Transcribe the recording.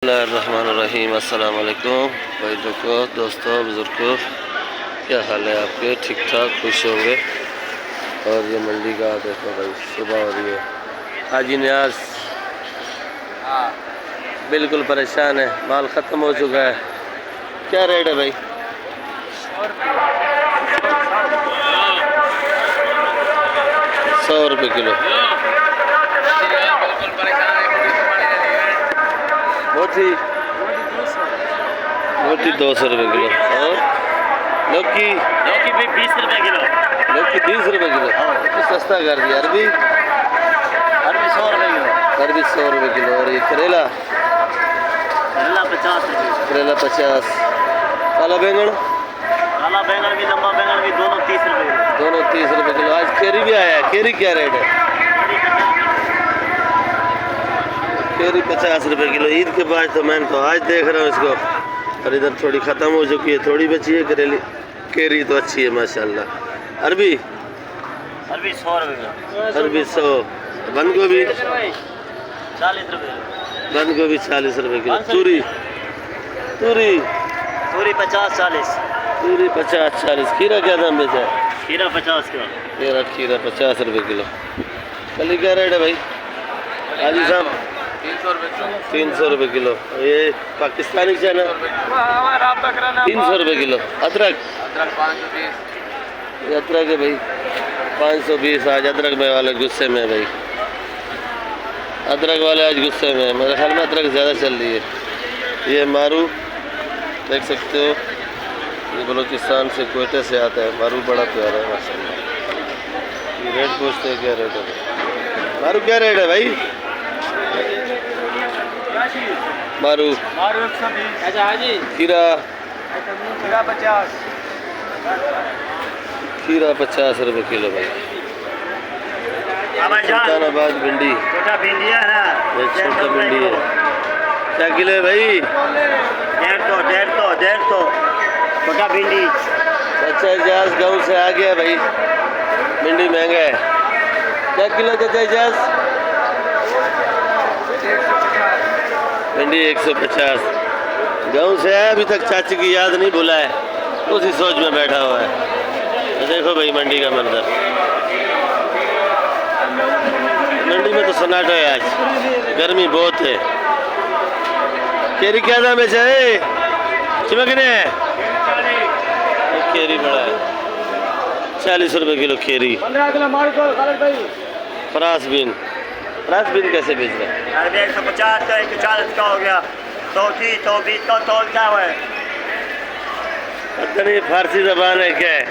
बिस्मिल्लाहिर्रहमानिर्रहीम। अस्सलाम वालेकुम भाई को, दोस्तों, बुज़ुर्गों, क्या हाल है आपके? ठीक ठाक, खुश होंगे। और ये मंडी का देखो भाई, सुबह हो रही है। हाजी न्याज बिल्कुल परेशान है, माल ख़त्म हो चुका है। क्या रेट है भाई? 100 रुपये किलो। मोटी 200 रुपये किलो। और लौकी भी 20 रुपये किलो। लौकी 30 रुपये किलो, तो सस्ता कर दिया। अरबी 100 रुपये किलो। अरबी 100 रुपये किलो। और ये करेला 50 रुपये। करेला 50। काला बैंगन काला बैंगन भी, लंबा बैंगन भी, दोनों 30 रुपये किलो। दोनों 30 रुपये किलो। आज केरी भी आया है। केरी क्या रेट है? केरी 50 रुपये किलो। ईद के बाद तो मैं तो आज देख रहा हूँ इसको। और इधर थोड़ी ख़त्म हो चुकी है, थोड़ी बची है करेली। केरी तो अच्छी है माशाल्लाह। अरबी 100 रुपये किलो। अरबी 100। बंद गोभी 40 रुपये किलो। बंद गोभी 40 रुपये किलो। तूरी तूरी पूरी 50-40। तूरी 50-40। खीरा क्या दाम बेचा है? खीरा 50 किलो। खीरा 50 रुपये किलो। कली क्या रेट है भाई? हाजी साहब 300 रुपये किलो। ये पाकिस्तानी चना 300 रुपये किलो। अदरक 520। ये अदरक है भाई 520। आज अदरक में वाले गुस्से में है भाई। अदरक वाले आज गुस्से में है। मेरे ख्याल में अदरक ज़्यादा चल रही है। ये मारू देख सकते हो, ये बलूचिस्तान से, कोयटे से आता है। मारू बड़ा प्यारा है माशाल्लाह। ये रेट पूछते हैं क्या रेट है? मारू क्या रेट है भाई? मारू 120। हाजी खीरा 50। खीरा 50 रुपये किलो भाई। सुल्तानाबाद भिंडी, छोटा भिंडी है ना, ये छोटा भिंडी है। क्या किलो है भाई? 150 छोटा भिंडी। चाचा इजाज गाँव से आ गया भाई। भिंडी महंगा है। क्या किलो चाचा इजाज? भिंडी 150। गाँव से आया, अभी तक चाची की याद नहीं भूला है, उसी सोच में बैठा हुआ है। तो देखो भाई मंडी का मंजर। मंडी में तो सन्नाटा है आज, गर्मी बहुत है। केरी क्या दाम बेचा है? चिमकने है केरी बड़ा है 40 रुपये किलो केरी। फ्रांस बीन कैसे बेच रहे हैं? 150 का 140 का हो गया। 130 120 का तोल क्या हुआ है? पता नहीं फारसी जबान है क्या है।